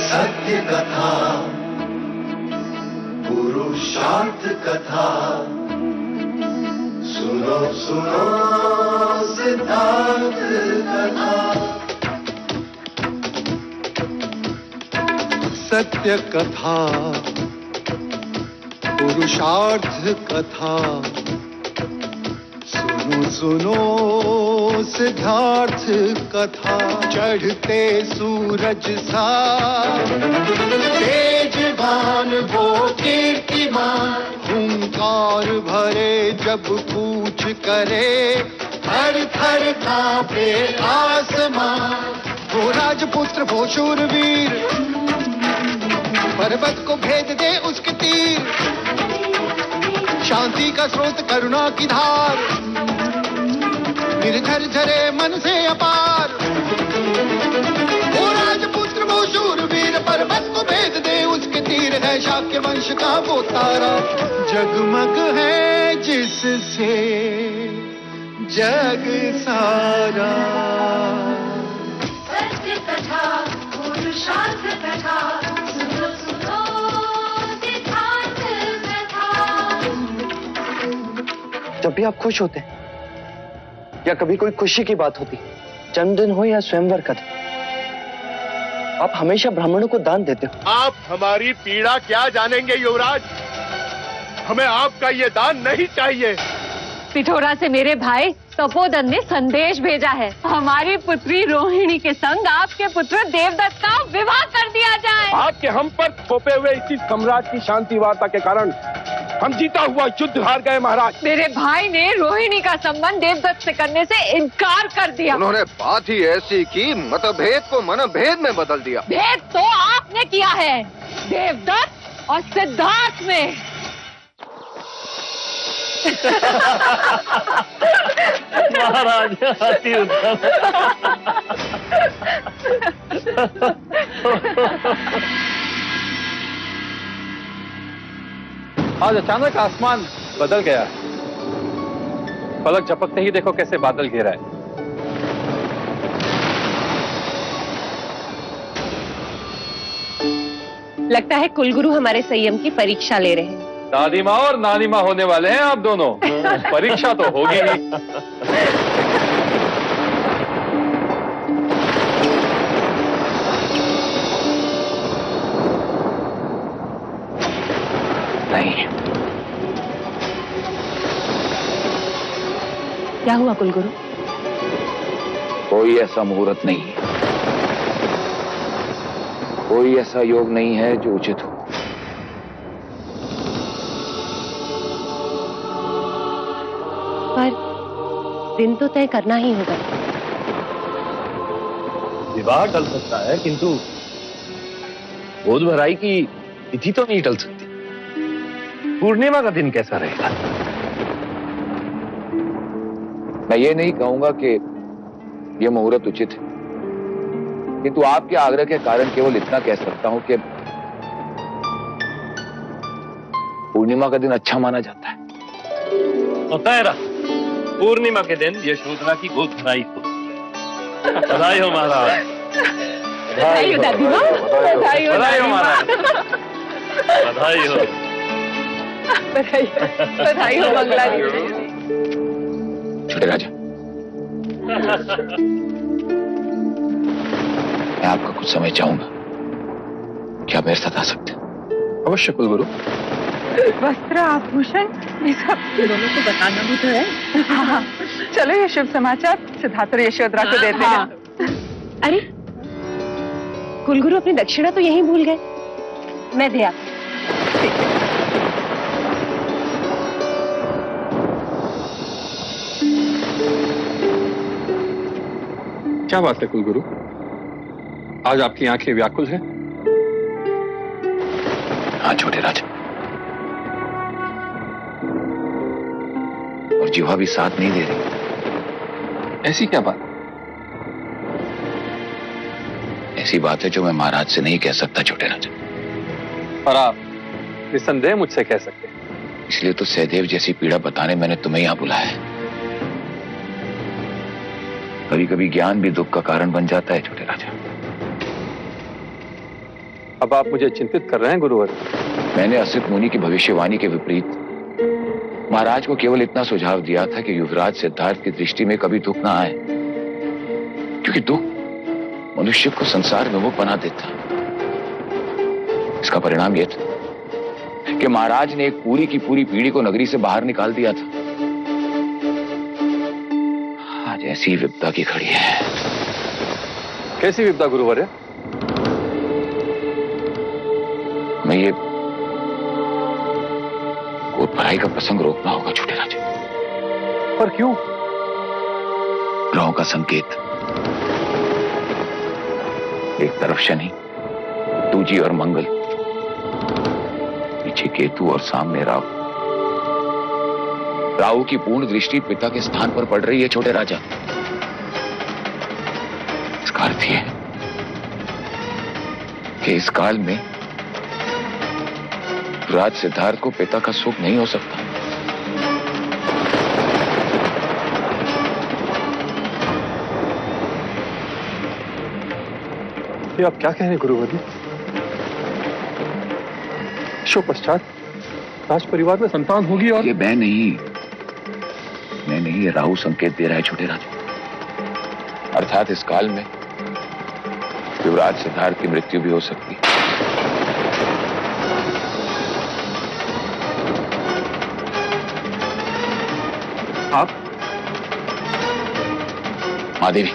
सत्य कथा, पुरुषार्थ कथा, सुनो सुनो सिद्धार्थ कथा। सत्य कथा, पुरुषार्थ कथा, सुनो सुनो सिद्धार्थ कथा। चढ़ते सूरज सा तेजवान वो कीर्तिमान, हुंकार भरे जब कूच करे, थर थर कांपे आसमान। वो राजपुत्र वो शूरवीर, पर्वत को भेद दे उसके तीर, शांति का स्रोत करुणा की धार, निर्झर झरे मन से अपार। वो राजपुत्र वो शूरवीर, पर्वत को भेद दे उसके तीर, है शाक्य वंश का वो तारा, जगमग है जिससे जग सारा। सत्य कथा, पुरुषार्थ कथा, सुनो सुनो सिद्धार्थ कथा। जब भी आप खुश होते हैं या कभी कोई खुशी की बात होती, जन्मदिन हो या स्वयंवर का दिन, आप हमेशा ब्राह्मणों को दान देते हो। आप हमारी पीड़ा क्या जानेंगे युवराज, हमें आपका ये दान नहीं चाहिए। पिथोरा से मेरे भाई तपोदन ने संदेश भेजा है, हमारी पुत्री रोहिणी के संग आपके पुत्र देवदत्त का विवाह कर दिया जाए। आपके हम पर थोपे हुए इसी सम्राट की शांति वार्ता के कारण हम जीता हुआ युद्ध हार गए महाराज। मेरे भाई ने रोहिणी का संबंध देवदत्त से करने से इनकार कर दिया। उन्होंने बात ही ऐसी की, मतभेद को मनभेद में बदल दिया। भेद तो आपने किया है, देवदत्त और सिद्धार्थ में। महाराज अति उत्तम। आज अचानक आसमान बदल गया, पलक झपकते ही देखो कैसे बादल घेरा है। लगता है कुलगुरु हमारे संयम की परीक्षा ले रहे हैं। दादी माँ और नानी माँ होने वाले हैं आप दोनों, परीक्षा तो होगी नहीं। नहीं। क्या हुआ कुलगुरु? कोई ऐसा मुहूर्त नहीं है, कोई ऐसा योग नहीं है जो उचित हो। पर दिन तो तय करना ही होगा। विवाह टल सकता है किंतु गोद भराई की तिथि तो नहीं टल सकती। पूर्णिमा का दिन कैसा रहेगा? मैं ये नहीं कहूंगा कि यह मुहूर्त उचित है, किंतु आपके आग्रह के कारण केवल इतना कह सकता हूं कि पूर्णिमा का दिन अच्छा माना जाता है। पूर्णिमा के दिन यशोधरा की गोद भराई हो। बधाई हो महाराज। बधाई हो दादी माँ, बधाई हो महाराज, बधाई हो, बधाई हो मंगला जी। छोटे राजा, मैं आपका कुछ समय चाहूंगा, क्या मेरे साथ आ सकते? अवश्य कुलगुरु। वस्त्र आभूषण ये सब दोनों को बताना भी तो है। हाँ। चलो ये शुभ समाचार सिद्धार्थ और यशोधरा को देते हैं। अरे कुलगुरु अपनी दक्षिणा तो यहीं भूल गए, मैं दे आप। क्या बात है कुलगुरु, आज आपकी आंखें व्याकुल हैं? हाँ छोटे राजा, और जीवा भी साथ नहीं दे रही। ऐसी क्या बात? ऐसी बात है जो मैं महाराज से नहीं कह सकता छोटे राजा। पर आप निस्संदेह मुझसे कह सकते हैं। इसलिए तो सहदेव जैसी पीड़ा बताने मैंने तुम्हें यहां बुलाया है। कभी कभी ज्ञान भी दुख का कारण बन जाता है छोटे राजा। अब आप मुझे चिंतित कर रहे हैं गुरुवर। मैंने असित मुनि की भविष्यवाणी के विपरीत महाराज को केवल इतना सुझाव दिया था कि युवराज सिद्धार्थ की दृष्टि में कभी दुख ना आए, क्योंकि दुख मनुष्य को संसार में वो बना देता है। इसका परिणाम यह था कि महाराज ने एक पूरी की पूरी पीढ़ी को नगरी से बाहर निकाल दिया था। आज ऐसी विपदा की घड़ी है। कैसी विपदा गुरुवर है? मैं ये कोट भराई का प्रसंग रोकना होगा छोटे राजा। पर क्यों? ग्रहों का संकेत, एक तरफ शनि, दूजी और मंगल, पीछे केतु और सामने राहु। राहु की पूर्ण दृष्टि पिता के स्थान पर पड़ रही है छोटे राजा। इसका अर्थ यह है कि इस काल में राज सिद्धार्थ को पिता का सुख नहीं हो सकता। ये आप क्या कह रहे हैं गुरुवर जी? शो पश्चात राज परिवार में संतान होगी और ये मैं नहीं, ये राहु संकेत दे रहा है छोटे राजा। अर्थात इस काल में युवराज सिद्धार्थ की मृत्यु भी हो सकती है। आप? महादेवी,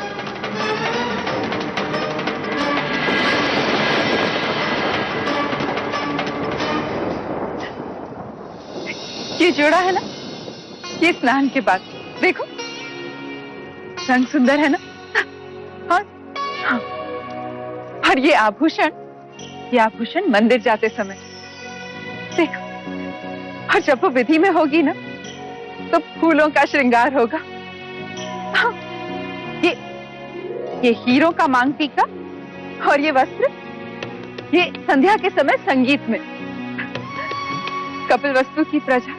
ये जोड़ा है ना, ये स्नान के बाद देखो, रंग सुंदर है ना। हाँ, हाँ। और ये आभूषण मंदिर जाते समय देखो, और जब वो विधि में होगी ना तो फूलों का श्रृंगार होगा। हाँ, ये हीरों का मांग टीका और ये वस्त्र, ये संध्या के समय संगीत में कपिलवस्तु की प्रजा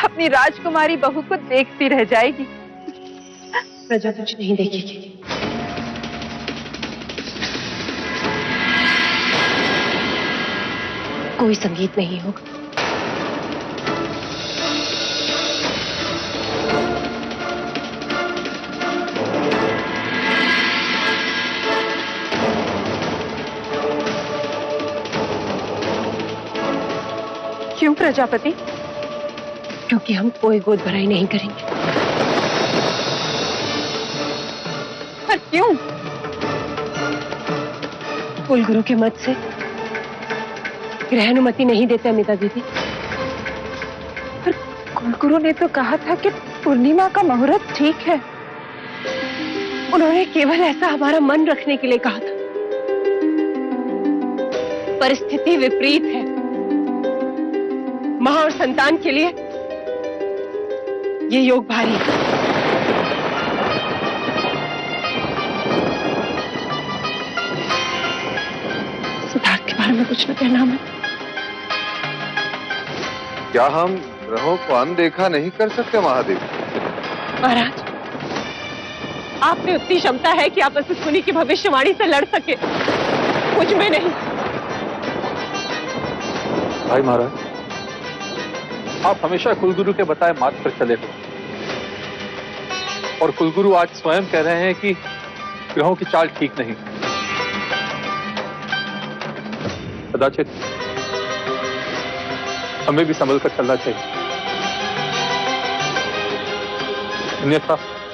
अपनी राजकुमारी बहू को देखती रह जाएगी। प्रजा कुछ नहीं देखेगी। कोई संगीत नहीं होगा। क्यों प्रजापति? क्योंकि हम कोई गोद भराई नहीं करेंगे। पर क्यों? कुलगुरु के मत से ग्रहानुमति नहीं देते अमिता दीदी। पर कुलगुरु ने तो कहा था कि पूर्णिमा का मुहूर्त ठीक है। उन्होंने केवल ऐसा हमारा मन रखने के लिए कहा था। परिस्थिति विपरीत है। मां और संतान के लिए ये योग भारी है। सिद्धार्थ के बारे में कुछ न कहना हमें। क्या हम ग्रहों को अनदेखा नहीं कर सकते महादेव? महाराज, आप में उतनी क्षमता है कि आप असित मुनि की भविष्यवाणी से लड़ सके, मुझ में नहीं। भाई महाराज, आप हमेशा कुलगुरु के बताए मार्ग पर चले हो, और कुलगुरु आज स्वयं कह रहे हैं कि ग्रहों की चाल ठीक नहीं। कदाचित हमें भी संभल कर चलना चाहिए,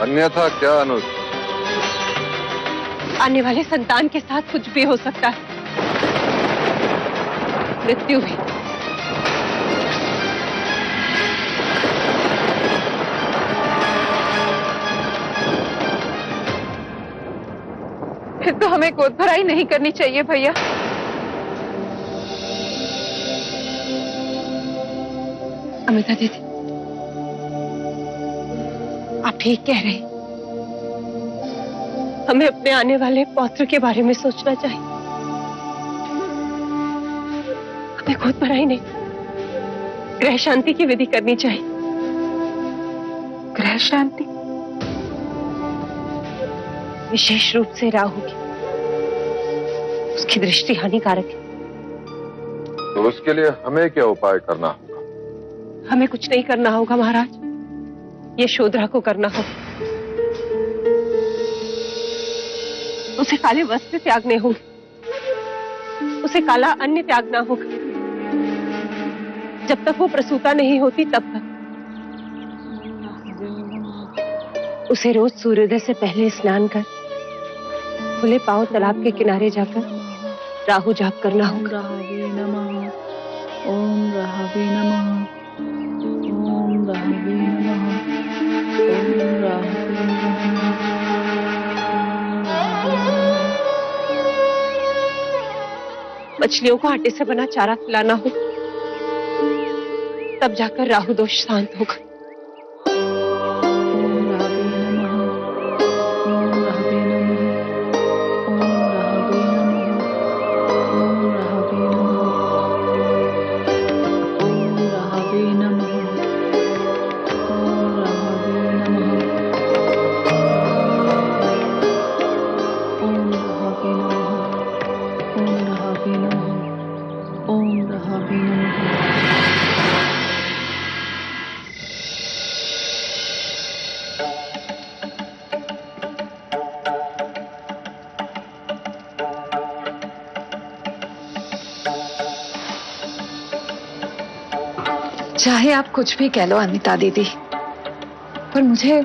अन्यथा क्या अनुज? आने वाले संतान के साथ कुछ भी हो सकता है, मृत्यु भी। फिर तो हमें गोद भराई नहीं करनी चाहिए भैया। अमिता दीदी, आप ठीक कह रहे हैं। हमें अपने आने वाले पौत्र के बारे में सोचना चाहिए। हमें गोद भराई नहीं, ग्रह शांति की विधि करनी चाहिए। ग्रह शांति? विशेष रूप से राहु की, उसकी दृष्टि हानिकारक है। तो उसके लिए हमें क्या उपाय करना होगा? हमें कुछ नहीं करना होगा महाराज, यशोधरा को करना होगा। उसे काले वस्त्र त्यागने होंगे, उसे काला अन्न त्यागना होगा। जब तक वो प्रसूता नहीं होती तब तक उसे रोज सूर्योदय से पहले स्नान कर खुले पांव तालाब के किनारे जाकर राहु जाप करना होगा। ओम राहवे नमः, ओम राहवे नमः, ओम राहवे नमः। मछलियों को आटे से बना चारा खिलाना हो, तब जाकर राहु दोष शांत होगा। चाहे आप कुछ भी कह लो अमिता दीदी, पर मुझे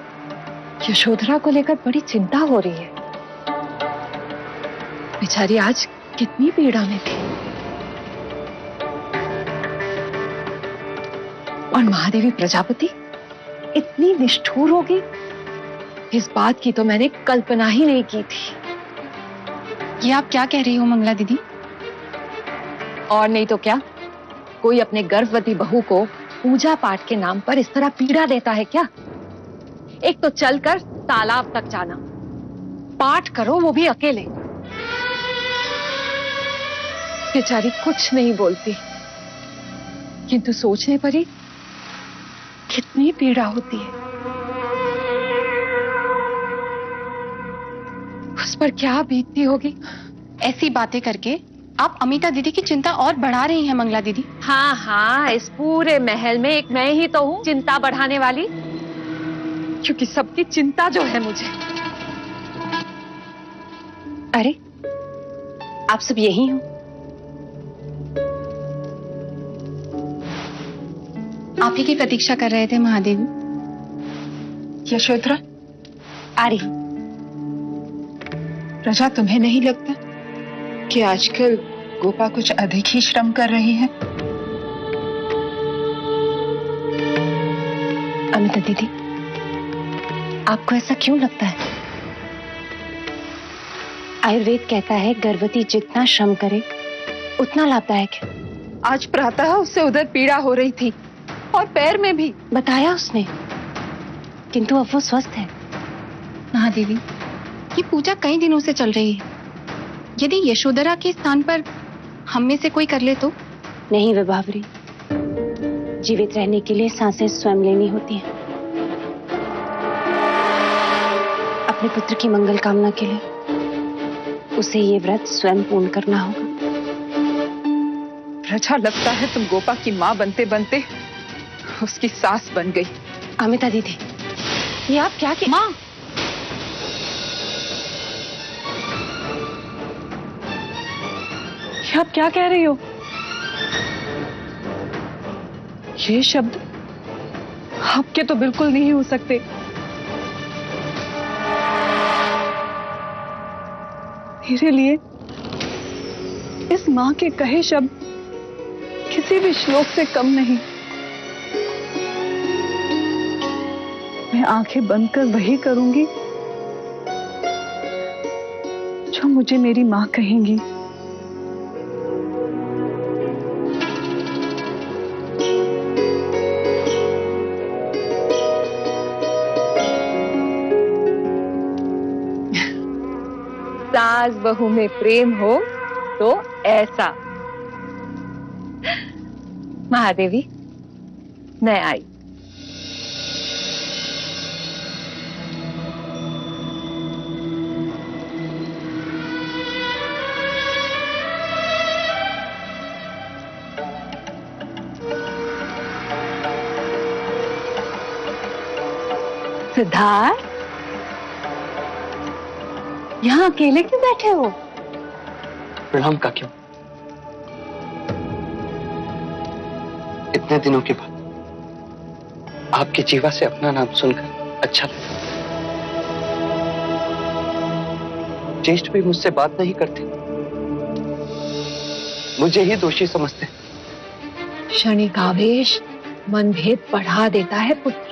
यशोधरा को लेकर बड़ी चिंता हो रही है। बेचारी आज कितनी पीड़ा में थी, और महादेवी प्रजापति इतनी निष्ठुर होगी, इस बात की तो मैंने कल्पना ही नहीं की थी। ये आप क्या कह रही हो मंगला दीदी? और नहीं तो क्या, कोई अपने गर्भवती बहू को पूजा पाठ के नाम पर इस तरह पीड़ा देता है क्या? एक तो चलकर तालाब तक जाना, पाठ करो वो भी अकेले। बेचारी कुछ नहीं बोलती, किंतु सोचने पर ही कितनी पीड़ा होती है। उस पर क्या बीतती होगी। ऐसी बातें करके आप अमिता दीदी की चिंता और बढ़ा रही हैं मंगला दीदी। हाँ हाँ, इस पूरे महल में एक मैं ही तो हूँ चिंता बढ़ाने वाली, क्योंकि सबकी चिंता जो है मुझे। अरे आप सब यही हो? आप ही की प्रतीक्षा कर रहे थे महादेवी। यशोधरा, आ रही। प्रजा, तुम्हें नहीं लगता कि आजकल गोपा कुछ अधिक ही श्रम कर रही है? अमिता दीदी, आपको ऐसा क्यों लगता है? आयुर्वेद कहता है गर्भवती जितना श्रम करे उतना लाभदायक है। आज प्रातः उससे उधर पीड़ा हो रही थी और पैर में भी। बताया उसने, किंतु अब वो स्वस्थ है। महादेवी, ये पूजा कई दिनों से चल रही है। यदि यशोधरा के स्थान पर हम में से कोई कर ले तो? नहीं विभावरी, जीवित रहने के लिए सांसें स्वयं लेनी होती हैं। अपने पुत्र की मंगल कामना के लिए उसे ये व्रत स्वयं पूर्ण करना होगा। प्रजा, लगता है तुम गोपा की माँ बनते बनते उसकी सास बन गई। अमिता दीदी, ये आप क्या माँ, आप क्या कह रही हो? ये शब्द आपके तो बिल्कुल नहीं हो सकते। मेरे लिए इस मां के कहे शब्द किसी भी श्लोक से कम नहीं। मैं आंखें बंद कर वही करूंगी जो मुझे मेरी मां कहेंगी। सास बहू में प्रेम हो तो ऐसा। महादेवी, मैं आई। सिद्धार्थ, यहाँ अकेले क्यों बैठे हो? प्रणाम काकी। इतने दिनों के बाद आपकी जीवा से अपना नाम सुनकर अच्छा लगा। ज्येष्ठ भी मुझसे बात नहीं करते, मुझे ही दोषी समझते। क्षणिक आवेश मनभेद बढ़ा देता है पुत्र,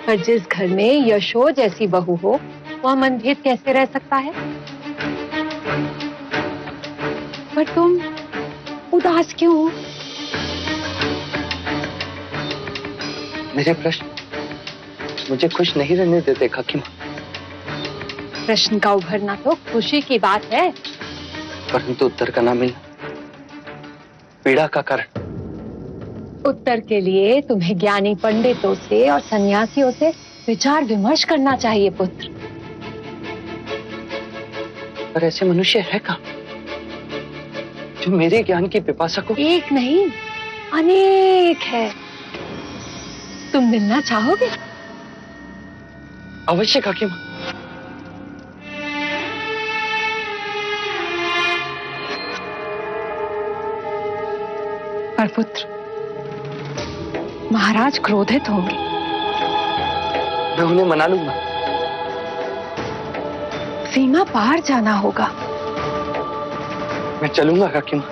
पर जिस घर में यशो जैसी बहू हो वह मनभेद कैसे रह सकता है? पर तुम उदास क्यों हो? मेरे प्रश्न मुझे खुश नहीं रहने देते काकी माँ। प्रश्न का उभरना तो खुशी की बात है, परंतु उत्तर का ना मिलना पीड़ा का कारण। उत्तर के लिए तुम्हें ज्ञानी पंडितों से और सन्यासियों से विचार विमर्श करना चाहिए पुत्र। पर ऐसे मनुष्य है कहाँ जो मेरे ज्ञान की पिपासा को? एक नहीं अनेक है। तुम मिलना चाहोगे? अवश्य काकी माँ। पर पुत्र, महाराज क्रोधित होंगे। मैं उन्हें मना लूंगा। सीमा पार जाना होगा। मैं चलूंगा काकी माँ।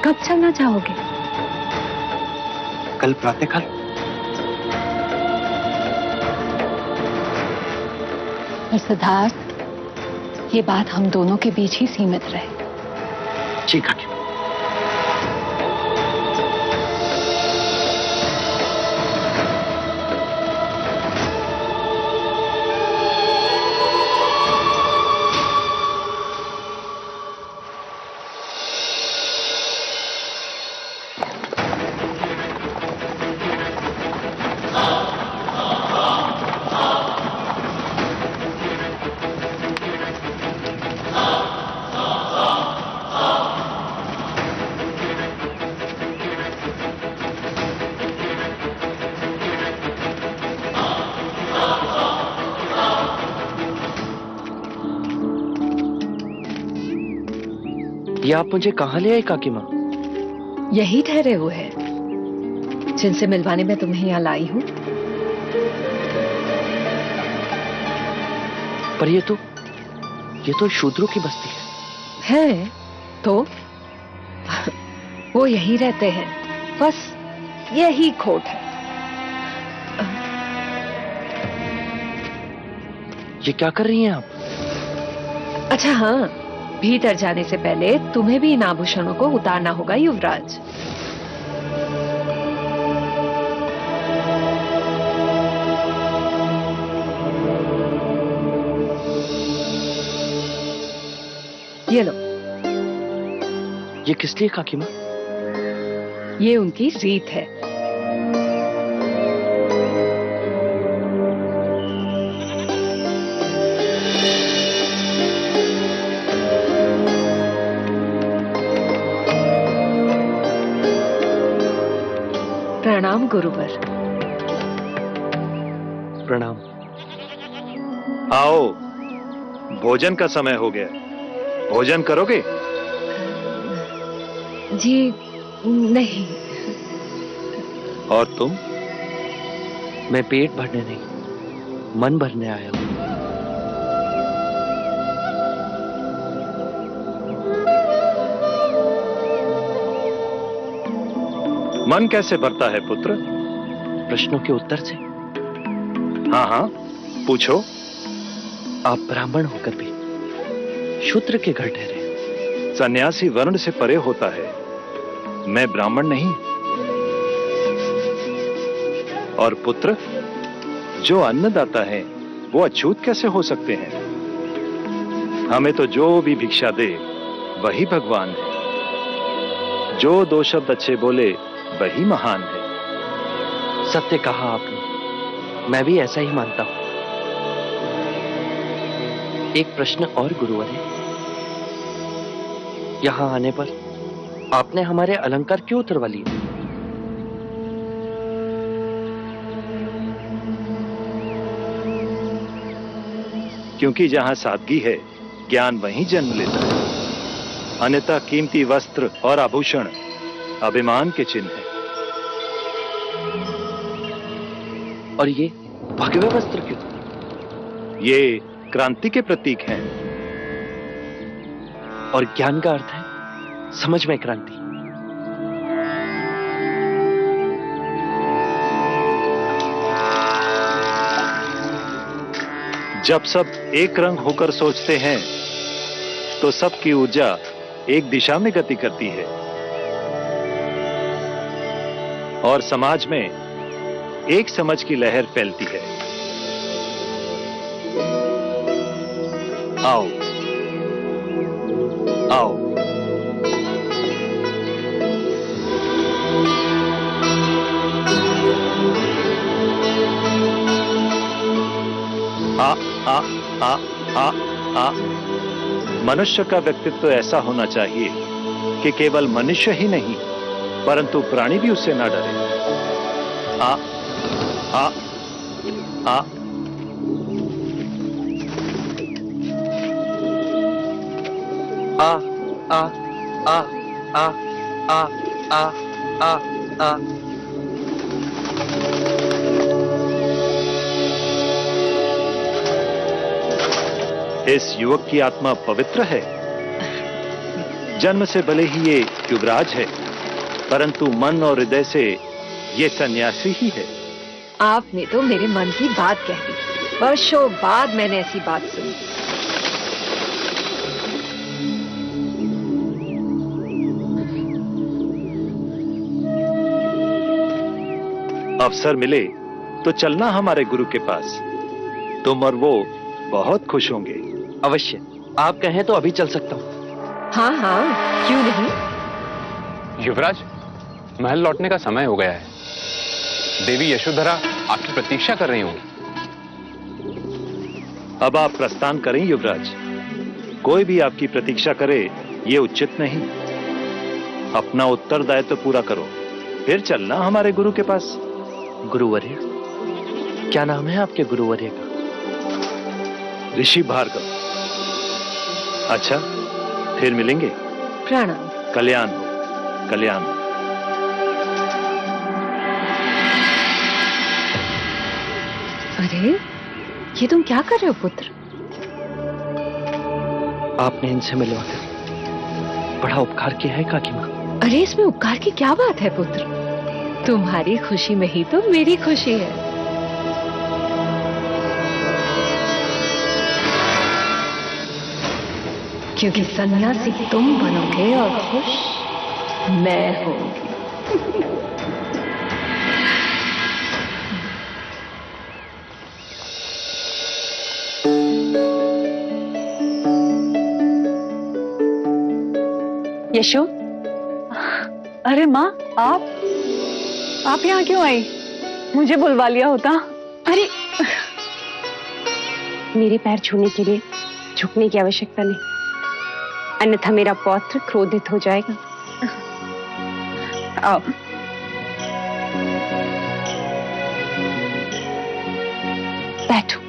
कब चलना चाहोगे? कल प्रातःकाल। पर सिद्धार्थ, ये बात हम दोनों के बीच ही सीमित रहे। जी काकी माँ। ये आप मुझे कहाँ ले आए काकी माँ? यही ठहरे हुए हैं जिनसे मिलवाने में तुम्हें यहाँ लाई हूँ। पर ये तो शूद्रों की बस्ती है तो वो यही रहते हैं, बस यही खोट है। ये क्या कर रही हैं आप? अच्छा हाँ, भीतर जाने से पहले तुम्हें भी इन आभूषणों को उतारना होगा युवराज। ये लो। ये किस लिए काकी माँ? ये उनकी रीत है। प्रणाम गुरुवर। प्रणाम। आओ, भोजन का समय हो गया। भोजन करोगे? जी नहीं। और तुम? मैं पेट भरने नहीं, मन भरने आया हूं। मन कैसे भरता है पुत्र? प्रश्नों के उत्तर से। हाँ हाँ, पूछो। आप ब्राह्मण होकर भी शूद्र के घर ठहरे। सन्यासी वर्ण से परे होता है, मैं ब्राह्मण नहीं। और पुत्र, जो अन्नदाता है वो अछूत कैसे हो सकते हैं? हमें तो जो भी भिक्षा दे वही भगवान है। जो दो शब्द अच्छे बोले वही महान है। सत्य कहा आपने, मैं भी ऐसा ही मानता हूं। एक प्रश्न और गुरुवर है, यहां आने पर आपने हमारे अलंकार क्यों उतरवा लिए? क्योंकि जहां सादगी है ज्ञान वहीं जन्म लेता है। अन्यथा कीमती वस्त्र और आभूषण अभिमान के चिन्ह है। और ये भगवे वस्त्र क्यों? ये क्रांति के प्रतीक हैं। और ज्ञान का अर्थ है समझ में क्रांति। जब सब एक रंग होकर सोचते हैं तो सबकी ऊर्जा एक दिशा में गति करती है और समाज में एक समझ की लहर फैलती है। आओ आओ, आ मनुष्य का व्यक्तित्व ऐसा होना चाहिए कि केवल मनुष्य ही नहीं परंतु प्राणी भी उससे ना डरे। आ आ आ आ आ आ आ आ आ आ आ इस युवक की आत्मा पवित्र है। जन्म से भले ही ये युवराज है परंतु मन और हृदय से ये सन्यासी ही है। आपने तो मेरे मन की बात कह दी। वर्षों बाद मैंने ऐसी बात सुनी। अवसर मिले तो चलना हमारे गुरु के पास। तुम और वो बहुत खुश होंगे। अवश्य, आप कहें तो अभी चल सकता हूँ। हाँ हाँ, क्यों नहीं। युवराज, महल लौटने का समय हो गया है। देवी यशोधरा आपकी प्रतीक्षा कर रही होंगी। अब आप प्रस्थान करें युवराज। कोई भी आपकी प्रतीक्षा करे ये उचित नहीं। अपना उत्तरदायित्व तो पूरा करो फिर चलना हमारे गुरु के पास। गुरुवर्य? क्या नाम है आपके गुरुवर्य का? ऋषि भार्गव। अच्छा, फिर मिलेंगे। प्रणाम। कल्याण हो, कल्याण हो। अरे, ये तुम क्या कर रहे हो पुत्र? आपने इनसे मिलवाकर बड़ा उपकार किया है काकी माँ। अरे, इसमें उपकार की क्या बात है पुत्र? तुम्हारी खुशी में ही तो मेरी खुशी है। क्योंकि सन्यासी तुम बनोगे और खुश मैं होंगी। यशो, अरे माँ, आप यहाँ क्यों आई? मुझे बुलवा लिया होता। अरे, मेरे पैर छूने के लिए झुकने की आवश्यकता नहीं, अन्यथा मेरा पौत्र क्रोधित हो जाएगा। आओ। बैठो।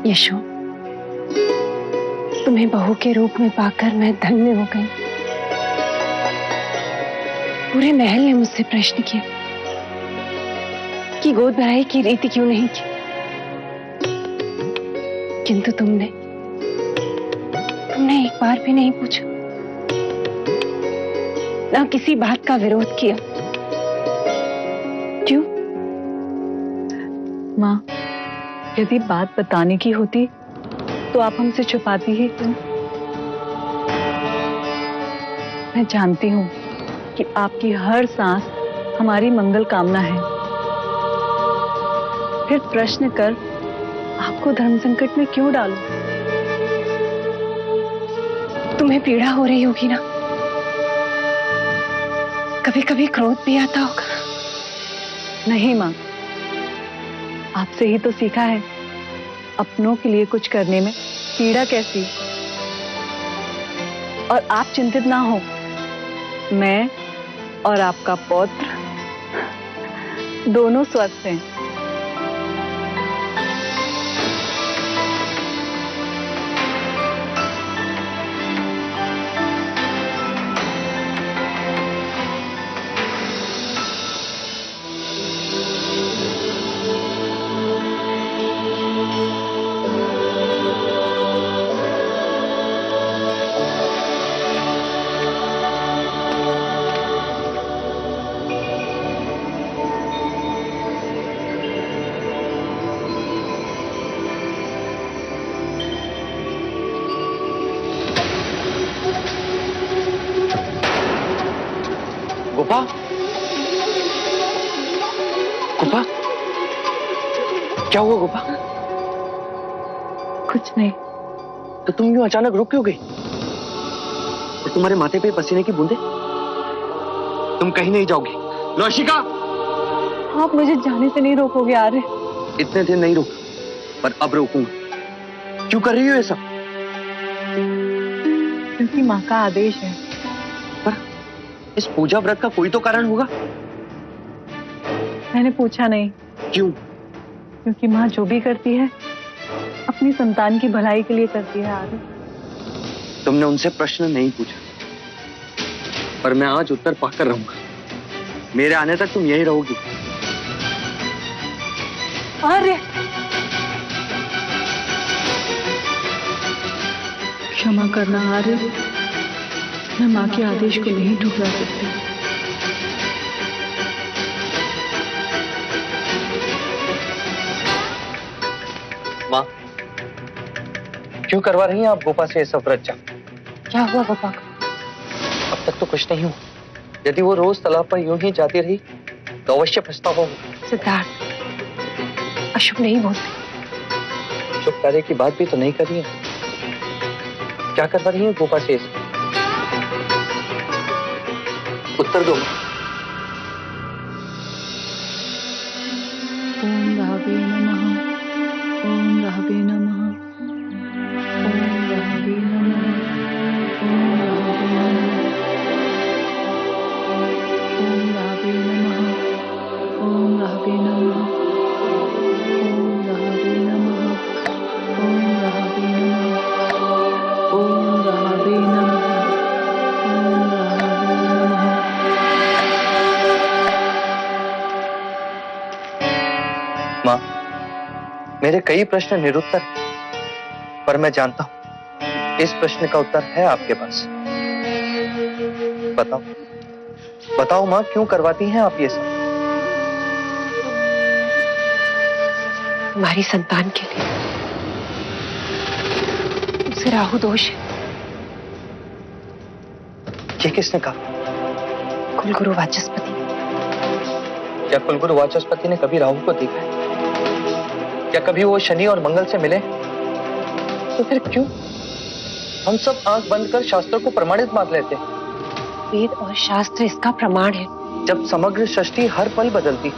यशो, तुम्हें बहू के रूप में पाकर मैं धन्य हो गई। पूरे महल ने मुझसे प्रश्न किया कि गोद भराई की रीति क्यों नहीं की, किंतु तुमने एक बार भी नहीं पूछा, ना किसी बात का विरोध किया। क्यों? माँ, यदि बात बताने की होती तो आप हमसे छुपाती ही क्यों? मैं जानती हूँ कि आपकी हर सांस हमारी मंगल कामना है। फिर प्रश्न कर आपको धर्म संकट में क्यों डालूं? तुम्हें पीड़ा हो रही होगी ना, कभी कभी क्रोध भी आता होगा। नहीं माँ, आपसे ही तो सीखा है अपनों के लिए कुछ करने में पीड़ा कैसी। और आप चिंतित ना हो, मैं और आपका पौत्र दोनों स्वस्थ हैं। गोपा, गोपा, क्या हुआ गोपा? कुछ नहीं। तो तुम यूं अचानक रुक क्यों गई? तो तुम्हारे माथे पे पसीने की बूंदे? तुम कहीं नहीं जाओगी। लौशिका, आप मुझे जाने से नहीं रोकोगे आर्य? इतने दिन नहीं रोक, पर अब रोकूंगा। क्यों कर रही हो ये सब? क्योंकि माँ का आदेश है। पर इस पूजा व्रत का कोई तो कारण होगा। मैंने पूछा नहीं। क्यों? क्योंकि माँ जो भी करती है अपनी संतान की भलाई के लिए करती है आर्य। तुमने उनसे प्रश्न नहीं पूछा, पर मैं आज उत्तर पाकर रहूंगा। मेरे आने तक तुम यही रहोगी। आर्य, क्षमा करना आर्य, मैं माँ के आदेश को नहीं ठुकरा सकती। माँ, क्यों करवा रही हैं आप गोपा से ये सब व्रत? क्या हुआ गोपा को? अब तक तो कुछ नहीं हुआ। यदि वो रोज तालाब पर यूं ही जाती रही तो अवश्य पछतावा होगा। सिद्धार्थ, अशुभ नहीं बोलते। शुभ कार्य की बात भी तो नहीं कर रही है। क्या करवा रही है गोपा से? उत्तर दो। ओम राहवे नमः, ओम राहवे नमः, ओम राहवे नमः, ओम राहवे नमः, ओम राहवे नमः, ओम राहवे नमः, ओम राहवे नमः, ओम राहवे नमः, ओम राहवे नमः। माँ, मेरे कई प्रश्न निरुत्तर हैं, पर मैं जानता हूं इस प्रश्न का उत्तर है आपके पास। बताओ, बताओ माँ, क्यों करवाती हैं आप ये सब? हमारी संतान के लिए। उसे राहु दोष है। ये किसने कहा? कुलगुरु वाचस्पति। क्या कुलगुरु वाचस्पति ने कभी राहु को देखा है? क्या कभी वो शनि और मंगल से मिले? तो फिर क्यों हम सब आंख बंद कर शास्त्रों को प्रमाणित मान लेते हैं? वेद और शास्त्र इसका प्रमाण है। जब समग्र सृष्टि हर पल बदलती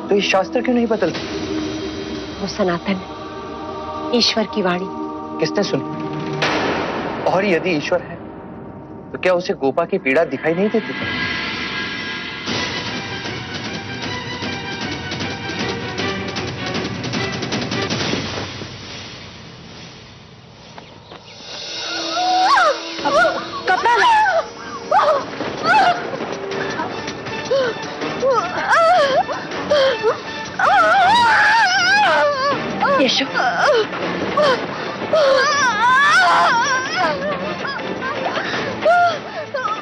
तो ये शास्त्र क्यों नहीं बदलते? वो सनातन है, ईश्वर की वाणी। किसने सुनी? और यदि ईश्वर है तो क्या उसे गोपा की पीड़ा दिखाई नहीं देती? कपड़ा ला। यशु,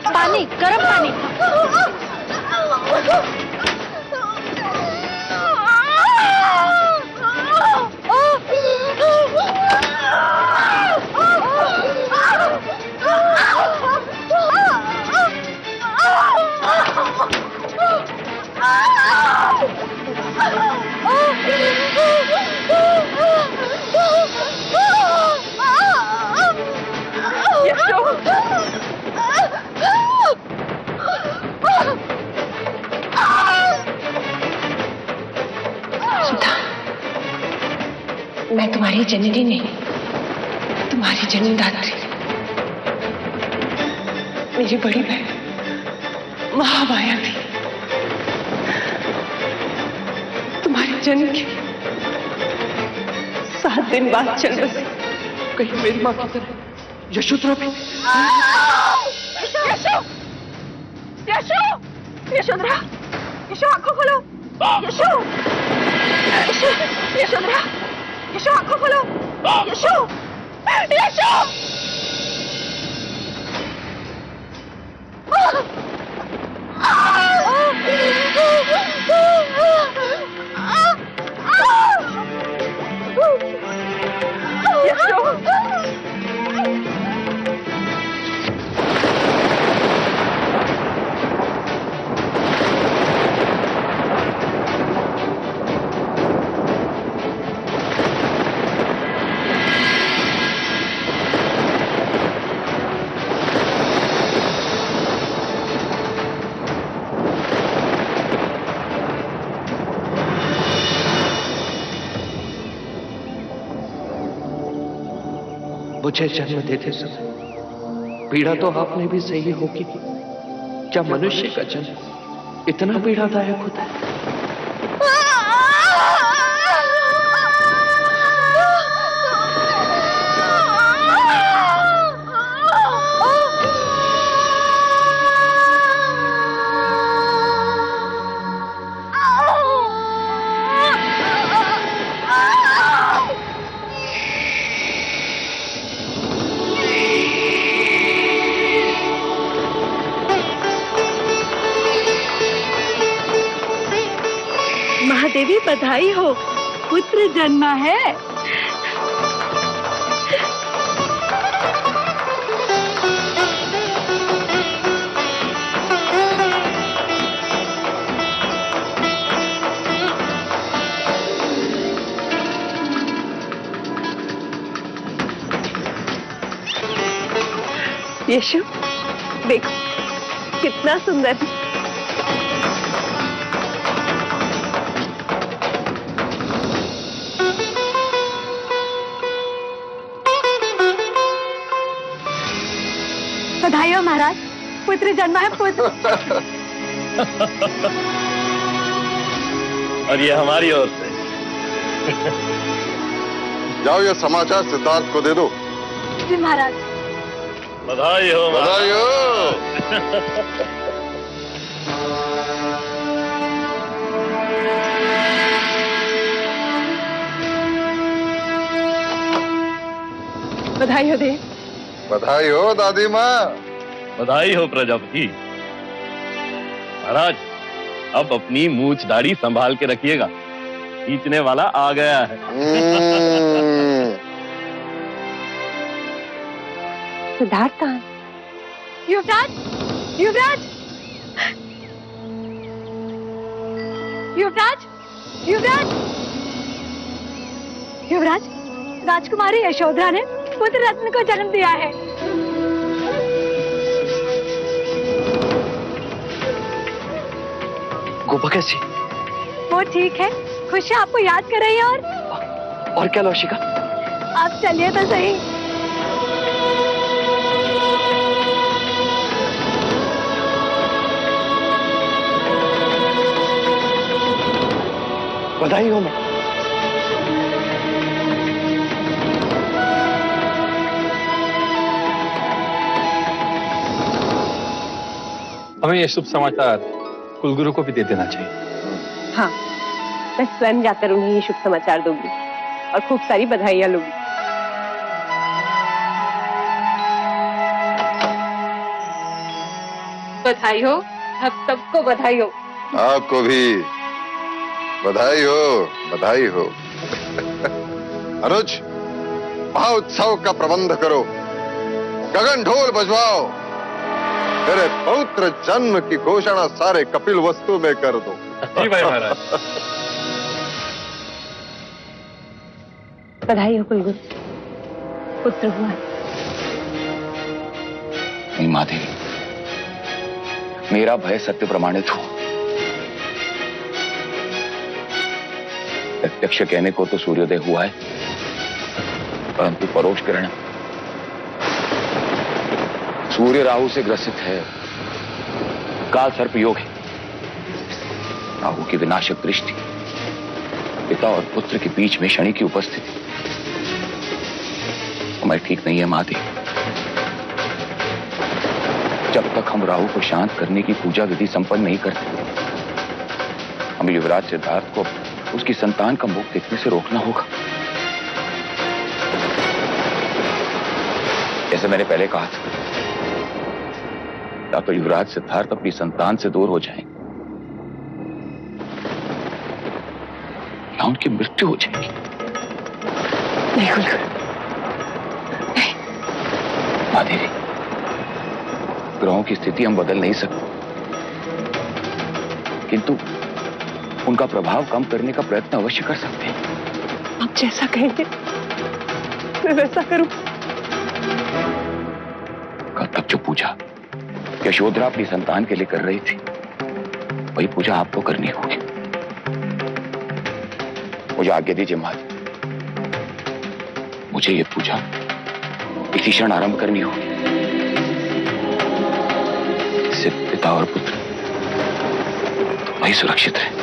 पानी, गर्म पानी। मैं तुम्हारी जननी नहीं, तुम्हारी जन्मदात्री, मेरी बड़ी बहन महामाया थी। तुम्हारे जन्म के 7 दिन बाद चल बसी। कहीं मेरी माँ की तरह यशोधरा भी। यशो! यशो! यशोधरा! यशो, आंखों खोलो! यशो! यशो! यशोधरा! यशो, आंखों खोलो! यशो! यशो! मुझे जन्म देते समय पीड़ा तो आपने भी सही होगी। क्या मनुष्य का जन्म इतना पीड़ादायक होता है? महादेवी बधाई हो, पुत्र जन्मा है। यशु, देखो कितना सुंदर है। बधाई हो महाराज, पुत्र जन्मा है, पुत्र। और ये हमारी ओर से। जाओ ये समाचार सिद्धार्थ को दे दो। जी महाराज। बधाई हो, बधाई हो। बधाई हो देव। बधाई हो दादी माँ। बधाई हो प्रजापति। महाराज, अब अपनी मूछ दाढ़ी संभाल के रखिएगा, खींचने वाला आ गया है। सिद्धार्थ, युवराज! युवराज! युवराज! युवराज! युवराज, राजकुमारी यशोधरा ने पुत्र रत्न को जन्म दिया है। गोपा कैसी? वो ठीक है, खुशियाँ आपको याद कर रही है। और क्या लौशिका? आप चलिए तो सही। बधाई हो मां। हमें ये शुभ समाचार कुलगुरु को भी दे देना चाहिए। हाँ, मैं स्वयं जाकर उन्हें ये शुभ समाचार दूंगी और खूब सारी बधाइयां लूंगी। बधाई हो, अब सबको बधाई हो। आपको भी बधाई हो, बधाई हो। अनुज, महोत्सव का प्रबंध करो, गगन ढोल बजवाओ, तेरे पौत्र जन्म की घोषणा सारे कपिल वस्तु में कर दो। जी भाई महाराज। बधाई हो कुलगुरु, पुत्र हुआ। नहीं माधेवी, मेरा भय सत्य प्रमाणित हुआ। प्रत्यक्ष कहने को तो सूर्योदय हुआ है, परंतु परोक्ष किरण सूर्य राहु से ग्रसित है। काल सर्प योग है। राहु की विनाशक दृष्टि, पिता और पुत्र के बीच में शनि की उपस्थिति समय ठीक नहीं है महादेव। जब तक हम राहु को शांत करने की पूजा विधि संपन्न नहीं करते, हमें युवराज सिद्धार्थ को उसकी संतान का मुख देखने से रोकना होगा। जैसे मैंने पहले कहा था, या तो युवराज सिद्धार्थ अपनी संतान से दूर हो जाएं, या उनकी मृत्यु हो जाएगी। नहीं कुलगुरु, महादेवी, ग्रहों की स्थिति हम बदल नहीं सकते, किंतु उनका प्रभाव कम करने का प्रयत्न अवश्य कर सकते हैं। आप जैसा कहेंगे मैं वैसा करूं। कल तक जो पूजा यशोधरा अपनी संतान के लिए कर रही थी, वही पूजा आपको करनी होगी। मुझे आज्ञा दीजिए महादेव, मुझे ये पूजा इसी क्षण आरंभ करनी होगी। इससे पिता और पुत्र वही सुरक्षित रहे।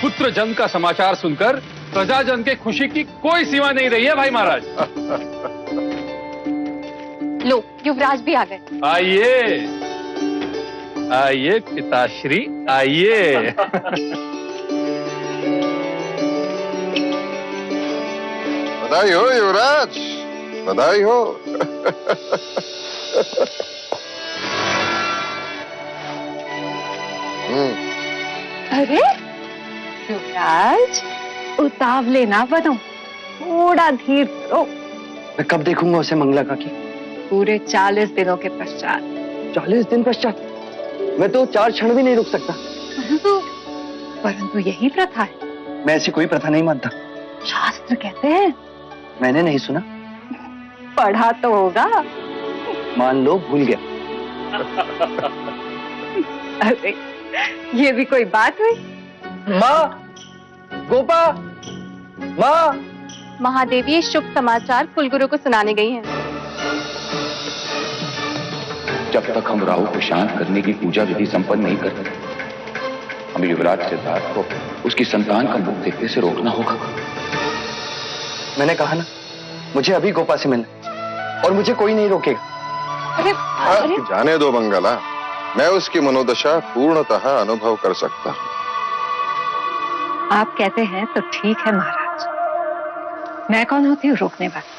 पुत्र जन्म का समाचार सुनकर प्रजाजन के खुशी की कोई सीमा नहीं रही है भाई महाराज। लो, युवराज भी आ गए। आइए आइए पिताश्री, आइए। बधाई हो युवराज, बधाई हो। अरे युवराज, उतावले ना बनो, थोड़ा धीर करो। मैं कब देखूंगा उसे मंगला काकी? पूरे 40 दिनों के पश्चात। 40 दिन पश्चात? मैं तो 4 क्षण भी नहीं रुक सकता। परंतु यही प्रथा है। मैं ऐसी कोई प्रथा नहीं मानता। शास्त्र कहते हैं। मैंने नहीं सुना। पढ़ा तो होगा। मान लो भूल गया। अरे ये भी कोई बात हुई? माँ, गोपा, माँ। महादेवी शुभ समाचार कुलगुरु को सुनाने गई हैं। जब तक हम राहु को शांत करने की पूजा विधि संपन्न नहीं करते, हमें युवराज सिद्धार्थ को उसकी संतान का मुख देखने से रोकना होगा। मैंने कहा ना, मुझे अभी गोपा से मिलना, और मुझे कोई नहीं रोकेगा। अरे जाने दो मंगला, मैं उसकी मनोदशा पूर्णतः अनुभव कर सकता हूं। आप कहते हैं तो ठीक है महाराज, मैं कौन होती हूँ रोकने वाली?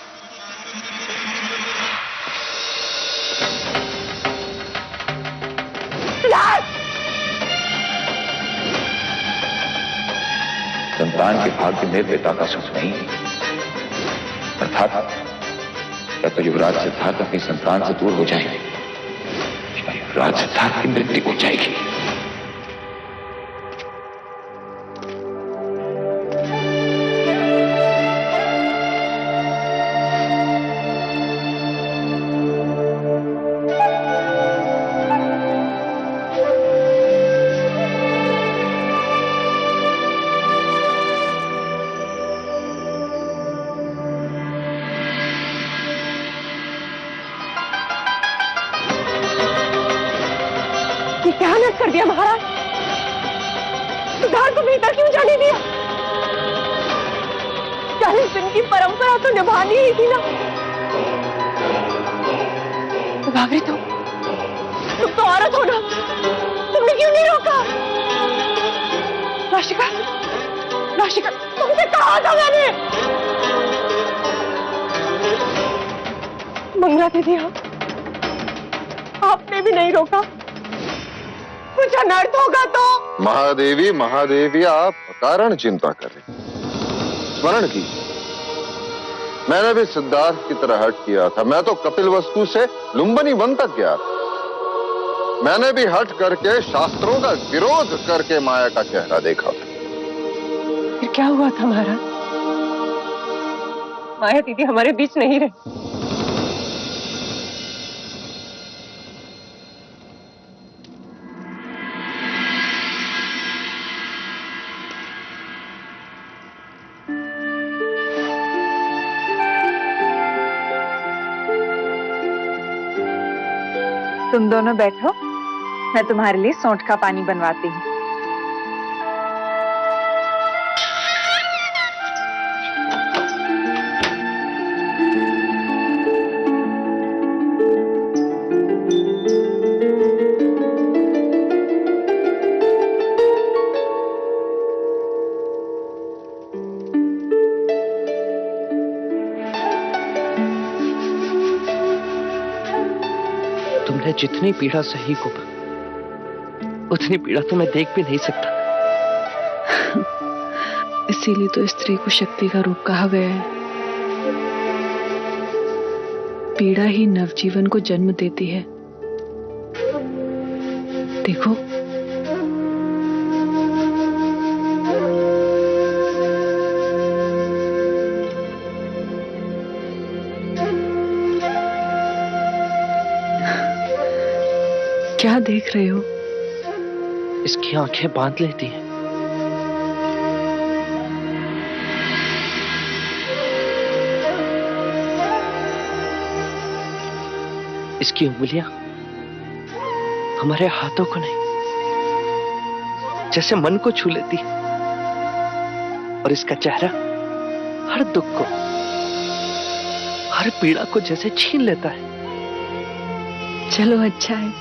संतान के भाग्य में पिता का सुख नहीं, अर्थात या तो युवराज सिद्धार्थ अपनी संतान से दूर हो जाएंगे, या युवराज सिद्धार्थ की मृत्यु हो जाएगी। क्या नष्ट कर दिया महाराज? सिद्धार्थ को भीतर क्यों जाने दिया? 40 दिन की परंपरा तो निभानी ही थी ना। भाग रही तुम तो औरत हो ना, तुमने क्यों नहीं रोका? राशिका, राशिका, तुमसे कहा था मैंने। मंगला दीदी, आपने भी नहीं रोका, कुछ अनर्थ होगा तो। महादेवी, महादेवी, आप कारण चिंता करें। स्मरण की, मैंने भी सिद्धार्थ की तरह हट किया था। मैं तो कपिल वस्तु से लुम्बिनी वन तक गया था। मैंने भी हट करके, शास्त्रों का विरोध करके माया का चेहरा देखा था। फिर क्या हुआ था महाराज? माया दीदी हमारे बीच नहीं रही। तुम दोनों बैठो, मैं तुम्हारे लिए सौंठ का पानी बनवाती हूँ। तुमने जितनी पीड़ा सही को, उतनी पीड़ा तो मैं देख भी नहीं सकता। इसीलिए तो स्त्री को शक्ति का रूप कहा गया है। पीड़ा ही नवजीवन को जन्म देती है। देखो, क्या देख रहे हो? इसकी आंखें बांध लेती हैं। इसकी उंगलियां हमारे हाथों को नहीं, जैसे मन को छू लेती है। और इसका चेहरा हर दुख को, हर पीड़ा को जैसे छीन लेता है। चलो अच्छा है,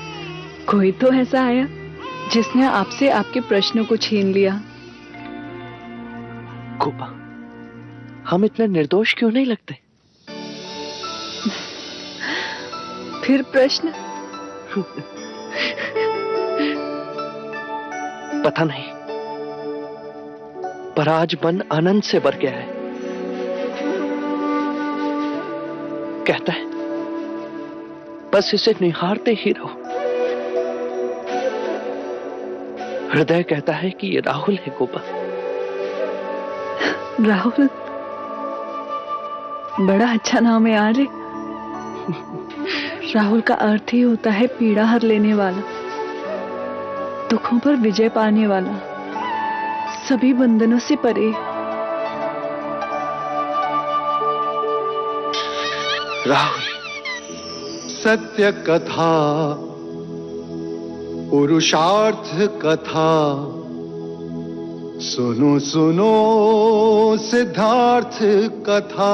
कोई तो ऐसा आया जिसने आपसे आपके प्रश्नों को छीन लिया। गोपा, हम इतने निर्दोष क्यों नहीं लगते? फिर प्रश्न? पता नहीं, पर आज मन आनंद से भर गया है। कहता है बस इसे निहारते ही रहो। हृदय कहता है कि ये राहुल है गोपा। राहुल? बड़ा अच्छा नाम है यार। राहुल का अर्थ ही होता है पीड़ा हर लेने वाला, दुखों पर विजय पाने वाला, सभी बंधनों से परे। राहुल, सत्य कथा, पुरुषार्थ कथा, सुनो सुनो सिद्धार्थ कथा।